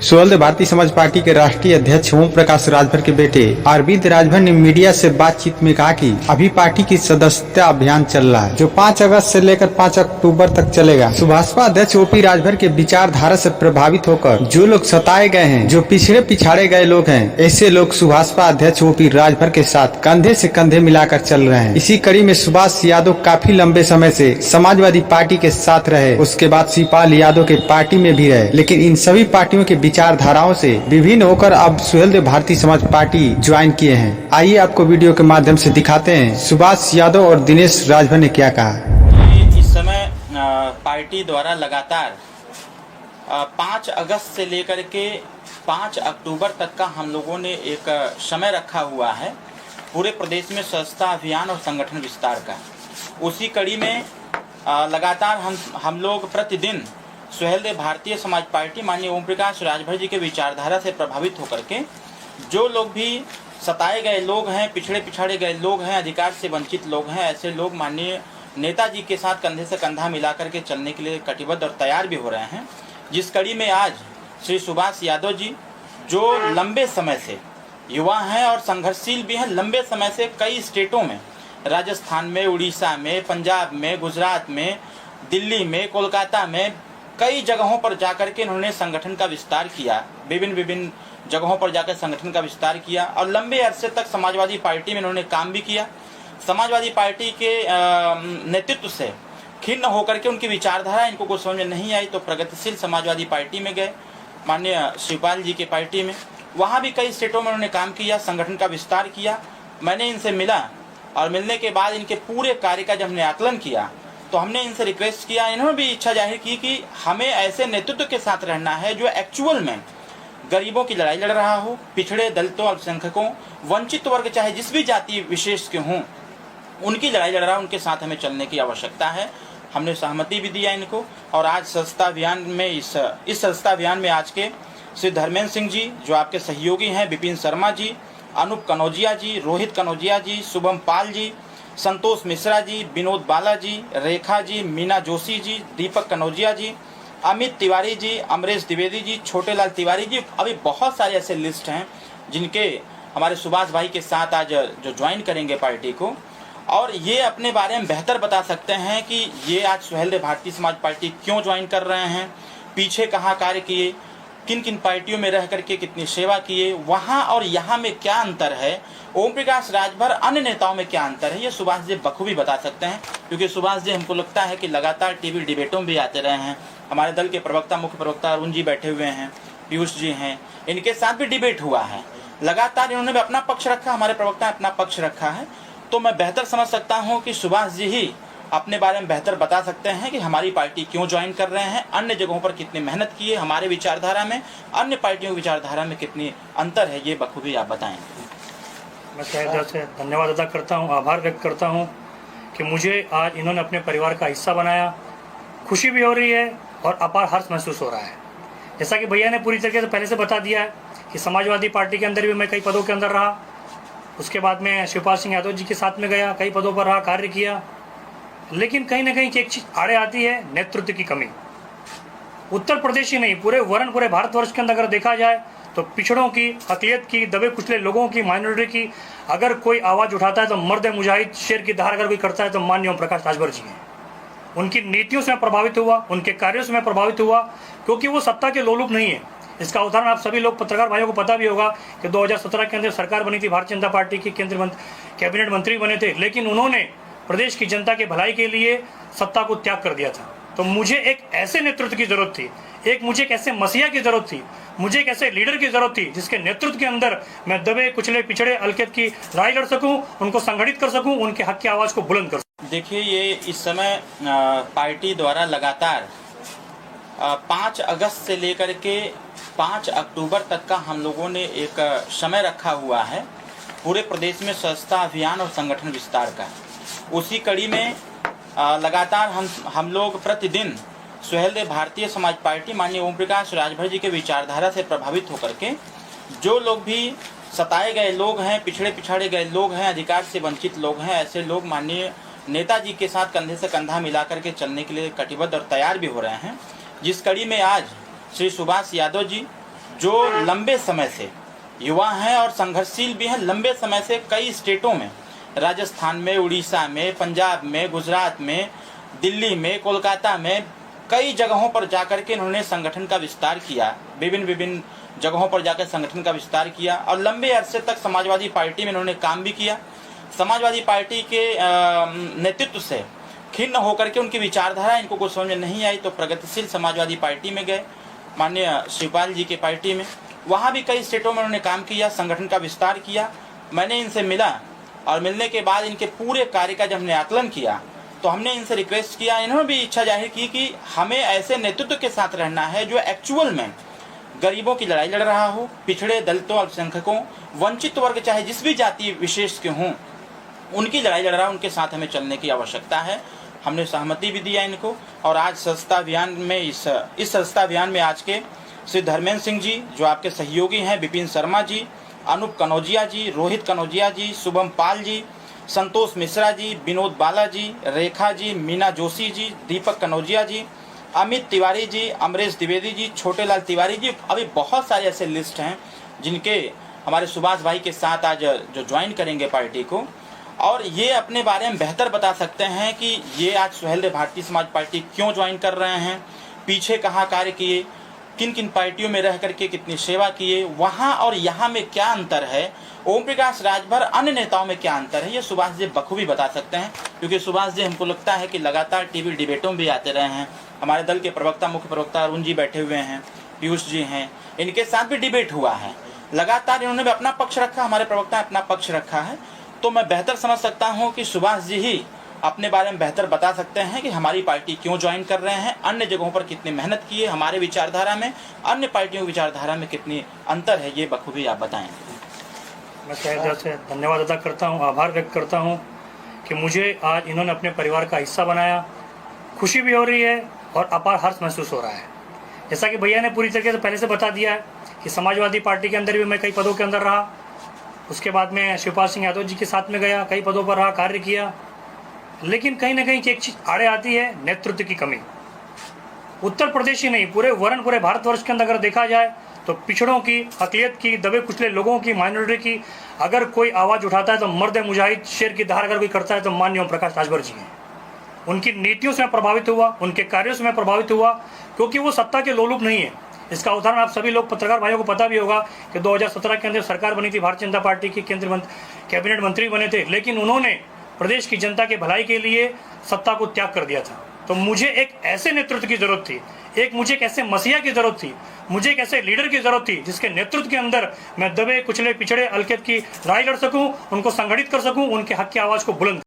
Suheldev Bharatiya Samaj party के राष्ट्रीय अध्यक्ष ओम प्रकाश राजभर के बेटे अरविंद राजभर ने मीडिया से बातचीत में कहा कि अभी पार्टी की सदस्यता अभियान चल रहा है जो 5 अगस्त से लेकर 5 अक्टूबर तक चलेगा। सुभाषपा अध्यक्ष ओपी राजभर के विचारधारा से प्रभावित होकर जो लोग सताए गए हैं, जो पिछड़े गए लोग हैं, ऐसे लोग सुभाषपा अध्यक्ष ओपी राजभर के साथ कंधे से कंधे मिलाकर चल रहे हैं। इसी कड़ी में सुभाष यादव काफी लंबे समय से समाजवादी पार्टी के साथ रहे, उसके बाद शिवपाल यादव के पार्टी में भी रहे, लेकिन इन सभी पार्टियों के विचारधाराओं से विभिन्न होकर अब सुहेलदेव भारतीय समाज पार्टी ज्वाइन किए हैं। आइए आपको वीडियो के माध्यम से दिखाते हैं सुभाष यादव और दिनेश राजभर ने क्या कहा। इस समय पार्टी द्वारा लगातार 5 अगस्त से लेकर के 5 अक्टूबर तक का हम लोगों ने एक समय रखा हुआ है पूरे प्रदेश में सदस्यता अभियान और संगठन विस्तार का। उसी कड़ी में लगातार हम लोग प्रतिदिन सुहेलदेव भारतीय समाज पार्टी माननीय ओम प्रकाश राजभर जी के विचारधारा से प्रभावित होकर के जो लोग भी सताए गए लोग हैं, पिछड़े गए लोग हैं, अधिकार से वंचित लोग हैं, ऐसे लोग माननीय नेताजी के साथ कंधे से कंधा मिलाकर के चलने के लिए कटिबद्ध और तैयार भी हो रहे हैं। जिस कड़ी में आज श्री सुभाष यादव जी जो लंबे समय से युवा हैं और संघर्षशील भी हैं, लंबे समय से कई स्टेटों में, राजस्थान में, उड़ीसा में, पंजाब में, गुजरात में, दिल्ली में, कोलकाता में, कई जगहों पर जाकर के इन्होंने संगठन का विस्तार किया, विभिन्न जगहों पर जाकर संगठन का विस्तार किया और लंबे अरसे तक समाजवादी पार्टी में इन्होंने काम भी किया। समाजवादी पार्टी के नेतृत्व से खिन्न होकर के उनकी विचारधारा इनको कुछ समझ में नहीं आई तो प्रगतिशील समाजवादी पार्टी में गए, माननीय शिवपाल जी के पार्टी में। वहाँ भी कई स्टेटों में उन्होंने काम किया, संगठन का विस्तार किया। मैंने इनसे मिला और मिलने के बाद इनके पूरे कार्य का जब हमने आकलन किया तो हमने इनसे रिक्वेस्ट किया, इन्होंने भी इच्छा जाहिर की कि हमें ऐसे नेतृत्व के साथ रहना है जो एक्चुअल में गरीबों की लड़ाई लड़ रहा हो, पिछड़े, दलितों, अल्पसंख्यकों, वंचित वर्ग चाहे जिस भी जाति विशेष के हों, उनकी लड़ाई लड़ रहा है, उनके साथ हमें चलने की आवश्यकता है। हमने सहमति भी दिया इनको और आज सदस्यता अभियान में इस सदस्यता अभियान में आज के श्री धर्मेंद्र सिंह जी जो आपके सहयोगी हैं, विपिन शर्मा जी, अनूप कनौजिया जी, रोहित कनौजिया जी, शुभम पाल जी, संतोष मिश्रा जी, विनोद बाला जी, रेखा जी, मीना जोशी जी, दीपक कनौजिया जी, अमित तिवारी जी, अमरेश द्विवेदी जी, छोटेलाल तिवारी जी, अभी बहुत सारे ऐसे लिस्ट हैं जिनके हमारे सुभाष भाई के साथ आज जो ज्वाइन करेंगे पार्टी को और ये अपने बारे में बेहतर बता सकते हैं कि ये आज सुहेलदेव भारतीय समाज पार्टी क्यों ज्वाइन कर रहे हैं, पीछे कहाँ कार्य किए, किन किन पार्टियों में रह करके कितनी सेवा किए, वहाँ और यहाँ में क्या अंतर है, ओम प्रकाश राजभर अन्य नेताओं में क्या अंतर है, ये सुभाष जी बखूबी बता सकते हैं। क्योंकि सुभाष जी हमको लगता है कि लगातार टीवी डिबेटों में भी आते रहे हैं। हमारे दल के प्रवक्ता, मुख्य प्रवक्ता अरुण जी बैठे हुए हैं, पीयूष जी हैं, इनके साथ भी डिबेट हुआ है। लगातार इन्होंने भी अपना पक्ष रखा, हमारे प्रवक्ता ने अपना पक्ष रखा है। तो मैं बेहतर समझ सकता हूँ कि सुभाष जी ही अपने बारे में बेहतर बता सकते हैं कि हमारी पार्टी क्यों ज्वाइन कर रहे हैं, अन्य जगहों पर कितनी मेहनत की है, हमारे विचारधारा में अन्य पार्टियों की विचारधारा में कितनी अंतर है, ये बखूबी आप बताएं। मैं तहे दिल से धन्यवाद अदा करता हूँ, आभार व्यक्त करता हूँ कि मुझे आज इन्होंने अपने परिवार का हिस्सा बनाया। खुशी भी हो रही है और अपार हर्ष महसूस हो रहा है। जैसा कि भैया ने पूरी तरीके से पहले से बता दिया है कि समाजवादी पार्टी के अंदर भी मैं कई पदों के अंदर रहा, उसके बाद में शिवपाल सिंह यादव जी के साथ में गया, कई पदों पर रहा, कार्य किया, लेकिन कहीं ना कहीं एक चीज़ आड़े आती है, नेतृत्व की कमी। उत्तर प्रदेश ही नहीं, पूरे भारतवर्ष के अंदर अगर देखा जाए तो पिछड़ों की, अक़लियत की, दबे कुचले लोगों की, माइनॉरिटी की अगर कोई आवाज़ उठाता है तो मर्द मुजाहिद शेर की धार अगर कोई करता है तो माननीय ओम प्रकाश राजभर जी हैं। उनकी नीतियों से मैं प्रभावित हुआ, उनके कार्यों से मैं प्रभावित हुआ, क्योंकि वो सत्ता के लोलुप नहीं है। इसका उदाहरण आप सभी लोग पत्रकार भाइयों को पता भी होगा कि 2017 के अंदर सरकार बनी थी, भारतीय जनता पार्टी की कैबिनेट मंत्री बने थे, लेकिन उन्होंने प्रदेश की जनता के भलाई के लिए सत्ता को त्याग कर दिया था। तो मुझे एक ऐसे नेतृत्व की जरूरत थी, मुझे एक ऐसे मसीहा की जरूरत थी, मुझे एक ऐसे लीडर की जरूरत थी जिसके नेतृत्व के अंदर मैं दबे कुचले पिछड़े अल्पसंख्यक की लड़ाई लड़ सकूं, उनको संगठित कर सकूं, उनके हक की आवाज को बुलंद कर सकूं। देखिए, ये इस समय पार्टी द्वारा लगातार 5 अगस्त से लेकर के 5 अक्टूबर तक का हम लोगों ने एक समय रखा हुआ है पूरे प्रदेश में सदस्यता अभियान और संगठन विस्तार का। उसी कड़ी में लगातार हम लोग प्रतिदिन सुहेलदेव भारतीय समाज पार्टी माननीय ओम प्रकाश राजभर जी के विचारधारा से प्रभावित होकर के जो लोग भी सताए गए लोग हैं, पिछड़े गए लोग हैं, अधिकार से वंचित लोग हैं, ऐसे लोग माननीय नेताजी के साथ कंधे से कंधा मिलाकर के चलने के लिए कटिबद्ध और तैयार भी हो रहे हैं। जिस कड़ी में आज श्री सुभाष यादव जी जो लंबे समय से युवा हैं और संघर्षशील भी हैं, लंबे समय से कई स्टेटों में, राजस्थान में, उड़ीसा में, पंजाब में, गुजरात में, दिल्ली में, कोलकाता में, कई जगहों पर जाकर के इन्होंने संगठन का विस्तार किया, विभिन्न जगहों पर जाकर संगठन का विस्तार किया और लंबे अरसे तक समाजवादी पार्टी में इन्होंने काम भी किया। समाजवादी पार्टी के नेतृत्व से खिन्न होकर के उनकी विचारधारा इनको कुछ समझ में नहीं आई तो प्रगतिशील समाजवादी पार्टी में गए, माननीय शिवपाल जी की पार्टी में। वहाँ भी कई स्टेटों में उन्होंने काम किया, संगठन का विस्तार किया। मैंने इनसे मिला और मिलने के बाद इनके पूरे कार्य का जब हमने आकलन किया तो हमने इनसे रिक्वेस्ट किया, इन्होंने भी इच्छा जाहिर की कि हमें ऐसे नेतृत्व के साथ रहना है जो एक्चुअल में गरीबों की लड़ाई लड़ रहा हो, पिछड़े, दलितों, अल्पसंख्यकों, वंचित वर्ग चाहे जिस भी जाति विशेष के हों उनकी लड़ाई लड़ रहा है, उनके साथ हमें चलने की आवश्यकता है। हमने सहमति भी दिया इनको और आज सदस्यता अभियान में इस सदस्यता अभियान में आज के श्री धर्मेंद्र सिंह जी जो आपके सहयोगी हैं, विपिन शर्मा जी, अनूप कनौजिया जी, रोहित कनौजिया जी, शुभम पाल जी, संतोष मिश्रा जी, विनोद बाला जी, रेखा जी, मीना जोशी जी, दीपक कनौजिया जी, अमित तिवारी जी, अमरेश द्विवेदी जी, छोटेलाल तिवारी जी, अभी बहुत सारे ऐसे लिस्ट हैं जिनके हमारे सुभाष भाई के साथ आज जो ज्वाइन करेंगे पार्टी को और ये अपने बारे में बेहतर बता सकते हैं कि ये आज सुहेलदेव भारतीय समाज पार्टी क्यों ज्वाइन कर रहे हैं, पीछे कहाँ कार्य किए, किन किन पार्टियों में रह करके कितनी सेवा किए, वहाँ और यहाँ में क्या अंतर है, ओम प्रकाश राजभर अन्य नेताओं में क्या अंतर है, ये सुभाष जी बखूबी बता सकते हैं। क्योंकि सुभाष जी हमको लगता है कि लगातार टीवी डिबेटों में भी आते रहे हैं। हमारे दल के प्रवक्ता, मुख्य प्रवक्ता अरुण जी बैठे हुए हैं, पीयूष जी हैं, इनके साथ भी डिबेट हुआ है। लगातार इन्होंने भी अपना पक्ष रखा, हमारे प्रवक्ता ने अपना पक्ष रखा है। तो मैं बेहतर समझ सकता हूँ कि सुभाष जी ही अपने बारे में बेहतर बता सकते हैं कि हमारी पार्टी क्यों ज्वाइन कर रहे हैं, अन्य जगहों पर कितनी मेहनत की है, हमारे विचारधारा में अन्य पार्टियों की विचारधारा में कितनी अंतर है, ये बखूबी आप बताएं। मैं तहे से धन्यवाद अदा करता हूँ, आभार व्यक्त करता हूँ कि मुझे आज इन्होंने अपने परिवार का हिस्सा बनाया। खुशी भी हो रही है और अपार हर्ष महसूस हो रहा है। जैसा कि भैया ने पूरी तरीके से पहले से बता दिया है कि समाजवादी पार्टी के अंदर भी मैं कई पदों के अंदर रहा, उसके बाद में शिवपाल सिंह यादव जी के साथ में गया, कई पदों पर रहा, कार्य किया। लेकिन कहीं ना कहीं एक चीज़ आड़े आती है, नेतृत्व की कमी। उत्तर प्रदेश ही नहीं, पूरे भारतवर्ष के अंदर अगर देखा जाए तो पिछड़ों की, अक़लियत की, दबे कुचले लोगों की, माइनॉरिटी की अगर कोई आवाज़ उठाता है तो मर्द मुजाहिद शेर की धार अगर कोई करता है तो माननीय ओम प्रकाश राजभर जी हैं। उनकी नीतियों से मैं प्रभावित हुआ, उनके कार्यों से मैं प्रभावित हुआ, क्योंकि वो सत्ता के लोलुप नहीं है। इसका उदाहरण आप सभी लोग पत्रकार भाइयों को पता भी होगा कि 2017 के अंदर सरकार बनी थी, भारतीय जनता पार्टी की कैबिनेट मंत्री बने थे, लेकिन उन्होंने प्रदेश की जनता के भलाई के लिए सत्ता को त्याग कर दिया था। तो मुझे एक ऐसे नेतृत्व की जरूरत थी, मुझे एक ऐसे मसीहा की जरूरत थी, मुझे एक ऐसे लीडर की जरूरत थी जिसके नेतृत्व के अंदर मैं दबे कुचले पिछड़े अल्पसंख्यक की लड़ाई लड़ सकूं, उनको संगठित कर सकूं, उनके हक की आवाज़ को बुलंद